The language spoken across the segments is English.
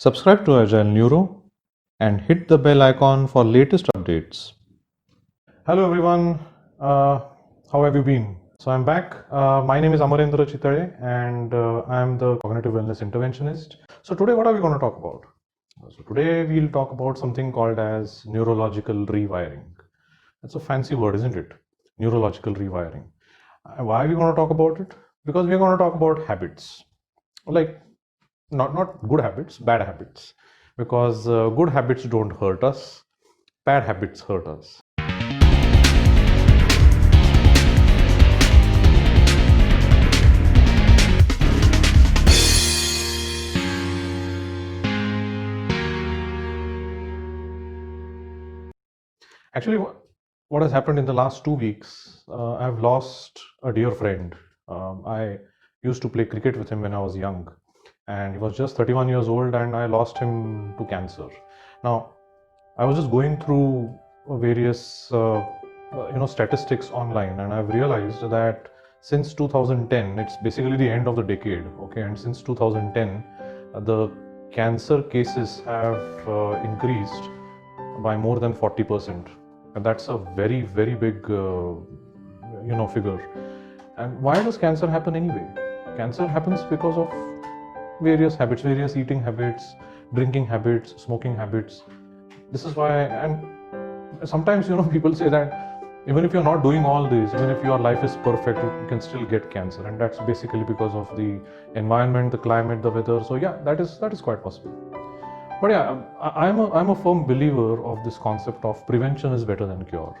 Subscribe to Agile Neuro and hit the bell icon for latest updates. Hello everyone, how have you been? So I'm back. My name is Amarendra Chitale and I'm the cognitive wellness interventionist. So today what are we going to talk about? So today we'll talk about something called as neurological rewiring. That's a fancy word, isn't it? Neurological rewiring. Why are we going to talk about it? Because we're going to talk about habits. Like not good habits, bad habits, because good habits don't hurt us, bad habits hurt us. Actually, what has happened in the last 2 weeks, I've lost a dear friend. I used to play cricket with him when I was young, and he was just 31 years old, and I lost him to cancer. Now, I was just going through various statistics online, and I've realized that since 2010, it's basically the end of the decade, okay, and since 2010, the cancer cases have increased by more than 40%, and that's a very big figure. And why does cancer happen anyway? Cancer happens because of various habits, various eating habits, drinking habits, smoking habits. This is why, and sometimes people say that even if you're not doing all this, even if your life is perfect, you can still get cancer, and that's basically because of the environment, the climate, the weather. So yeah, that is quite possible. But yeah, I'm a firm believer of this concept of prevention is better than cure.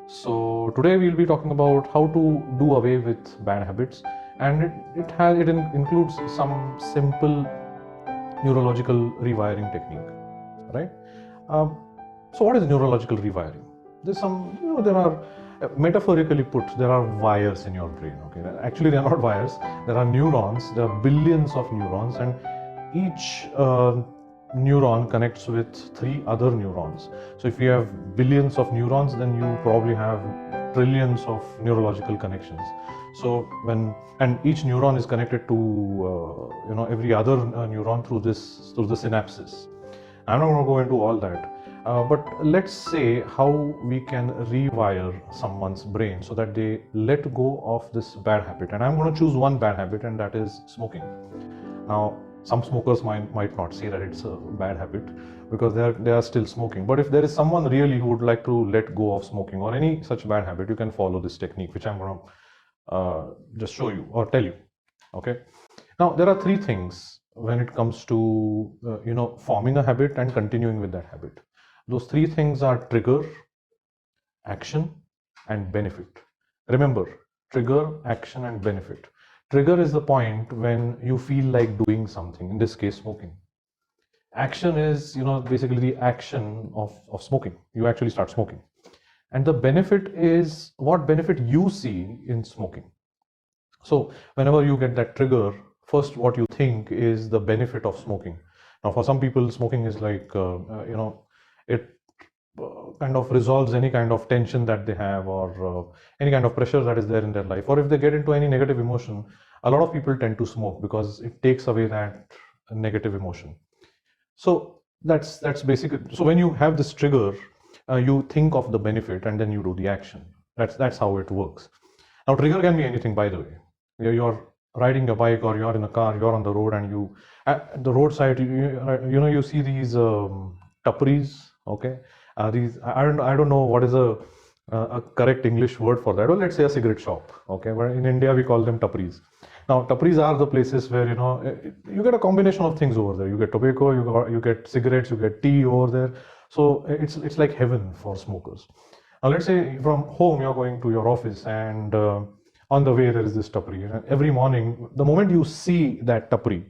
So today we'll be talking about how to do away with bad habits, and it includes some simple neurological rewiring technique, right? So what is neurological rewiring? There are metaphorically put, there are wires in your brain. Okay, actually they are not wires. There are neurons. There are billions of neurons, and each neuron connects with 3 other neurons. So if you have billions of neurons, then you probably have trillions of neurological connections. So and each neuron is connected to every other neuron through the synapses. I'm not going to go into all that, but let's say how we can rewire someone's brain so that they let go of this bad habit. And I'm going to choose one bad habit, and that is smoking. Now, some smokers might not say that it's a bad habit because they are still smoking. But if there is someone really who would like to let go of smoking or any such bad habit, you can follow this technique, which I'm going to just show you or tell you. Okay. Now, there are 3 things when it comes to forming a habit and continuing with that habit. Those 3 things are trigger, action, and benefit. Remember, trigger, action, and benefit. Trigger is the point when you feel like doing something, in this case smoking. Action is basically the action of smoking. You actually start smoking. And the benefit is what benefit you see in smoking. So whenever you get that trigger, first what you think is the benefit of smoking. Now for some people, smoking is like it kind of resolves any kind of tension that they have, or any kind of pressure that is there in their life, or if they get into any negative emotion. A lot of people tend to smoke because it takes away that negative emotion. So that's basically, so when you have this trigger, you think of the benefit and then you do the action. That's how it works. Now trigger can be anything, by the way. You're riding a bike, or you're in a car, you're on the road, and you at the roadside, you see these tapris. Okay, these I don't know what is a correct English word for that. Well, let's say a cigarette shop. Okay, but in India we call them tapris. Now tapris are the places where you get a combination of things over there. You get tobacco, you get cigarettes, you get tea over there. So it's like heaven for smokers. Now let's say from home you're going to your office, and on the way there is this tapri. Every morning, the moment you see that tapri,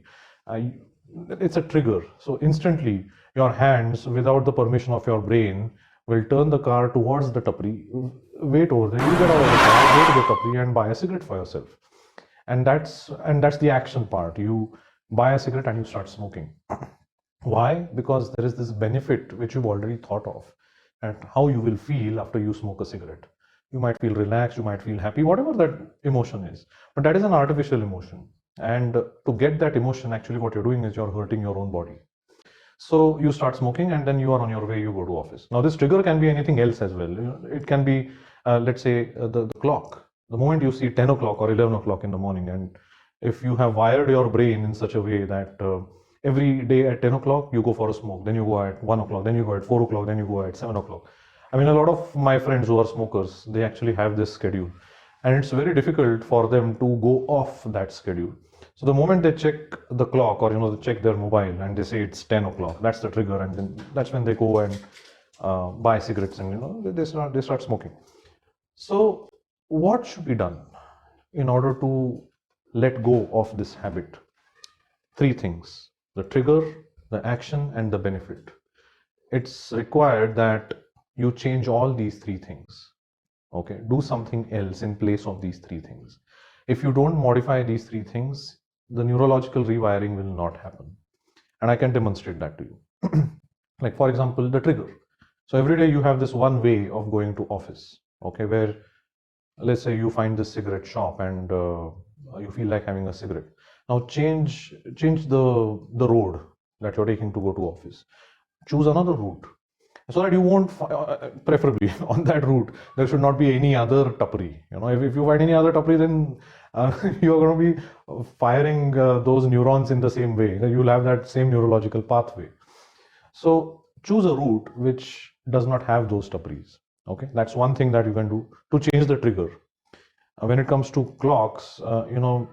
it's a trigger. So instantly your hands, without the permission of your brain, will turn the car towards the tapri, wait over there, you get out of the car, go to the tapri and buy a cigarette for yourself. And that's the action part. You buy a cigarette and you start smoking. Why? Because there is this benefit which you've already thought of, and how you will feel after you smoke a cigarette. You might feel relaxed, you might feel happy, whatever that emotion is. But that is an artificial emotion. And to get that emotion, actually what you're doing is you're hurting your own body. So you start smoking, and then you are on your way, you go to office. Now this trigger can be anything else as well. It can be, let's say, the clock. The moment you see 10 o'clock or 11 o'clock in the morning, and if you have wired your brain in such a way that every day at 10 o'clock you go for a smoke, then you go at 1 o'clock, then you go at 4 o'clock, then you go at 7 o'clock. I mean, a lot of my friends who are smokers, they actually have this schedule, and it's very difficult for them to go off that schedule. So the moment they check the clock, or they check their mobile and they say it's 10 o'clock, that's the trigger, and then that's when they go and buy cigarettes, and they start smoking. So what should be done in order to let go of this habit? Three things: the trigger, the action, and the benefit. It's required that you change all these three things. Okay, do something else in place of these three things. If you don't modify these three things, the neurological rewiring will not happen. And I can demonstrate that to you. Like, for example, the trigger. So every day you have this one way of going to office, okay, where let's say you find this cigarette shop, and you feel like having a cigarette. Now change the road that you're taking to go to office. Choose another route, so that you won't preferably on that route there should not be any other tapri. If you find any other tapri, then you're going to be firing those neurons in the same way. You'll have that same neurological pathway. So choose a route which does not have those tapris. Okay, that's one thing that you can do to change the trigger. When it comes to clocks, don't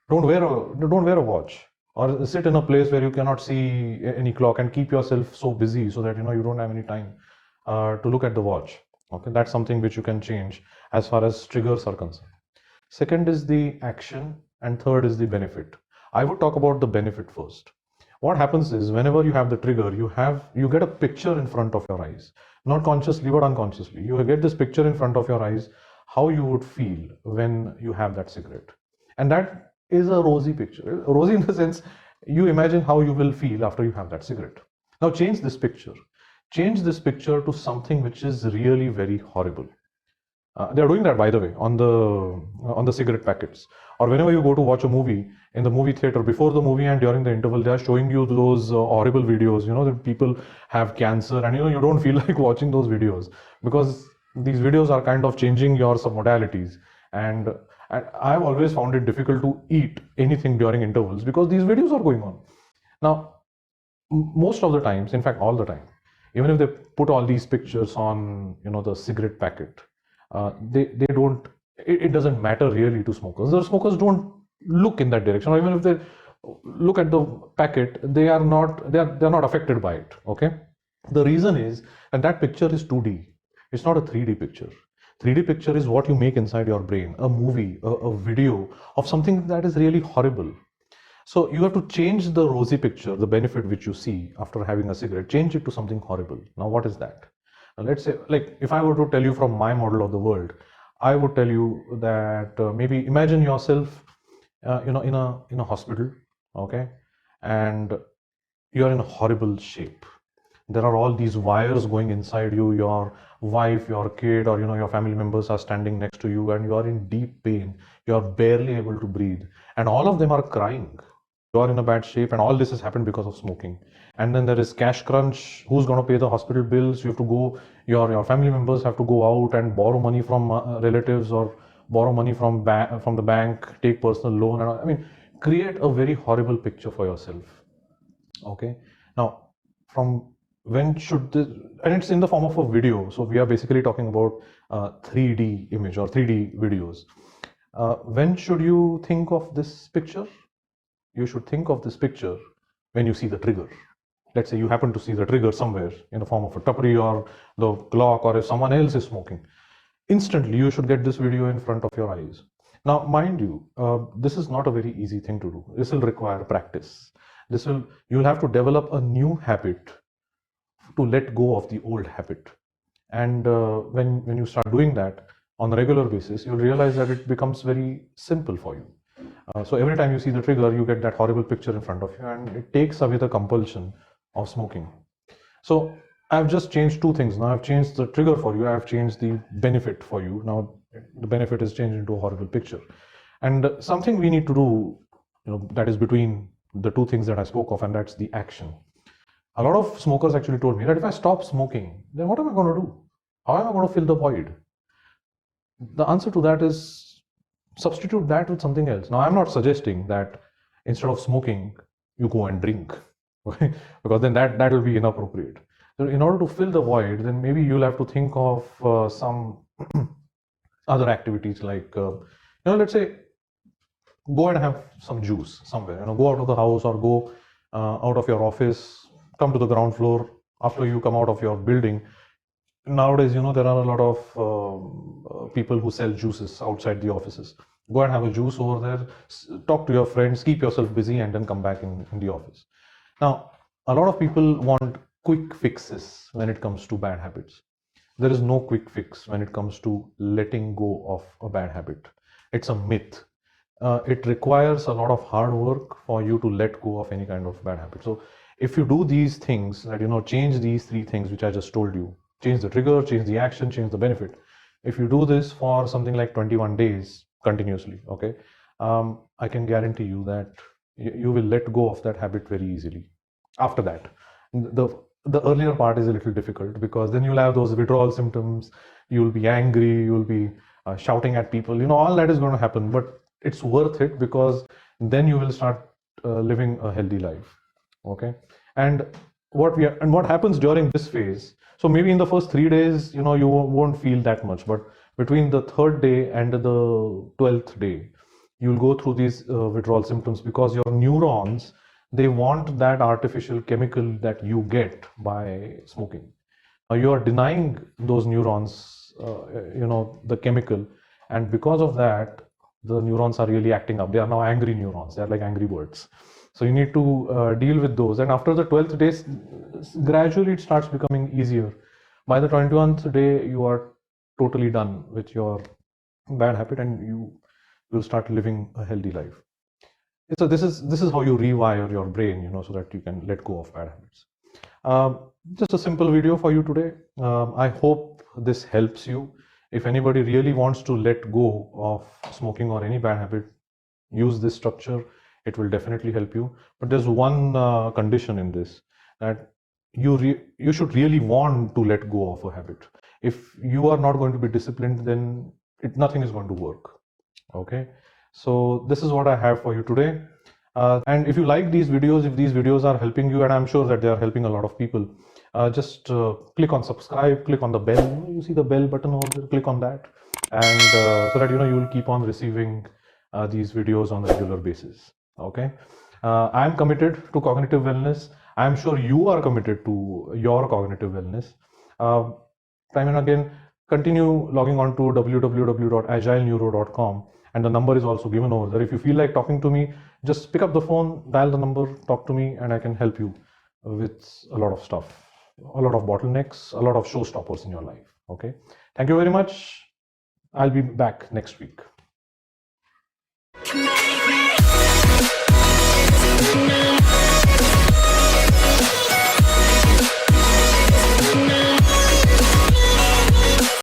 wear a watch, or sit in a place where you cannot see any clock, and keep yourself so busy so that you don't have any time to look at the watch. Okay, that's something which you can change as far as triggers are concerned. Second is the action, and third is the benefit. I would talk about the benefit first. What happens is, whenever you have the trigger, you get a picture in front of your eyes, not consciously but unconsciously. You get this picture in front of your eyes, how you would feel when you have that cigarette, and that is a rosy picture. Rosy in the sense, you imagine how you will feel after you have that cigarette. Now change this picture. Change this picture to something which is really very horrible. They are doing that, by the way, on the cigarette packets. Or whenever you go to watch a movie in the movie theater, before the movie and during the interval, they are showing you those horrible videos. That people have cancer, and you don't feel like watching those videos, because these videos are kind of changing your submodalities. And I've always found it difficult to eat anything during intervals because these videos are going on. Now, most of the times, in fact, all the time, even if they put all these pictures on, the cigarette packet, they don't. It doesn't matter really to smokers. The smokers don't look in that direction, or even if they look at the packet, they are not affected by it. Okay, the reason is, and that picture is 2D. It's not a 3D picture. 3D picture is what you make inside your brain, a movie, a video of something that is really horrible. So you have to change the rosy picture, the benefit which you see after having a cigarette, change it to something horrible. Now, what is that? Now, let's say, like, if I were to tell you from my model of the world, I would tell you that maybe imagine yourself, in a hospital, okay, and you are in a horrible shape. There are all these wires going inside you. Your wife, your kid, or your family members are standing next to you, and you are in deep pain. You are barely able to breathe, and all of them are crying. You are in a bad shape, and all this has happened because of smoking. And then there is cash crunch. Who's going to pay the hospital bills? You have to go. Your family members have to go out and borrow money from relatives, or borrow money from the bank, take personal loan. And I mean, create a very horrible picture for yourself. Okay. Now, from when should this, and it's in the form of a video, so we are basically talking about 3D image or 3D videos. When should you think of this picture? You should think of this picture when you see the trigger. Let's say you happen to see the trigger somewhere in the form of a tapri or the clock, or if someone else is smoking. Instantly, you should get this video in front of your eyes. Now, mind you, this is not a very easy thing to do. This will require practice. You'll have to develop a new habit to let go of the old habit. And when you start doing that on a regular basis, you'll realize that it becomes very simple for you. So every time you see the trigger, you get that horrible picture in front of you, and it takes away the compulsion of smoking. So I've just changed two things. Now I've changed the trigger for you. I've changed the benefit for you. Now the benefit is changed into a horrible picture. And something we need to do, that is between the two things that I spoke of, and that's the action. A lot of smokers actually told me that if I stop smoking, then what am I going to do? How am I going to fill the void? The answer to that is substitute that with something else. Now, I'm not suggesting that instead of smoking, you go and drink, okay? Because then that will be inappropriate. So, in order to fill the void, then maybe you'll have to think of some other activities like, let's say, go and have some juice somewhere. Go out of the house or go out of your office, come to the ground floor. After you come out of your building, nowadays, there are a lot of people who sell juices outside the offices. Go and have a juice over there, talk to your friends, keep yourself busy, and then come back in the office. Now, a lot of people want quick fixes when it comes to bad habits. There is no quick fix when it comes to letting go of a bad habit. It's a myth. It requires a lot of hard work for you to let go of any kind of bad habit. So if you do these things, that change these 3 things which I just told you, change the trigger, change the action, change the benefit. If you do this for something like 21 days continuously, okay, I can guarantee you that you will let go of that habit very easily. After that, the earlier part is a little difficult because then you'll have those withdrawal symptoms, you'll be angry, you'll be shouting at people, all that is going to happen, but it's worth it because then you will start living a healthy life. Okay, and what happens during this phase, so maybe in the first 3 days you won't feel that much, but between the 3rd day and the 12th day you'll go through these withdrawal symptoms because your neurons, they want that artificial chemical that you get by smoking. You are denying those neurons the chemical, and because of that the neurons are really acting up. They are now angry neurons. They are like angry birds. So you need to deal with those. And after the 12th day, gradually it starts becoming easier. By the 21st day, you are totally done with your bad habit and you will start living a healthy life. So this is how you rewire your brain, so that you can let go of bad habits. Just a simple video for you today. I hope this helps you. If anybody really wants to let go of smoking or any bad habit, use this structure. It will definitely help you. But there's one condition in this, that you should really want to let go of a habit. If you are not going to be disciplined, then nothing is going to work. Okay, so this is what I have for you today. And if you like these videos, if these videos are helping you, and I'm sure that they are helping a lot of people, just click on subscribe, click on the bell. You see the bell button over there, click on that, and so that you will keep on receiving these videos on a regular basis. Okay, I'm committed to cognitive wellness. I'm sure you are committed to your cognitive wellness. Time and again, continue logging on to www.agileneuro.com, and the number is also given over there. If you feel like talking to me, just pick up the phone, dial the number, talk to me, and I can help you with a lot of stuff, a lot of bottlenecks, a lot of showstoppers in your life. Okay, thank you very much. I'll be back next week.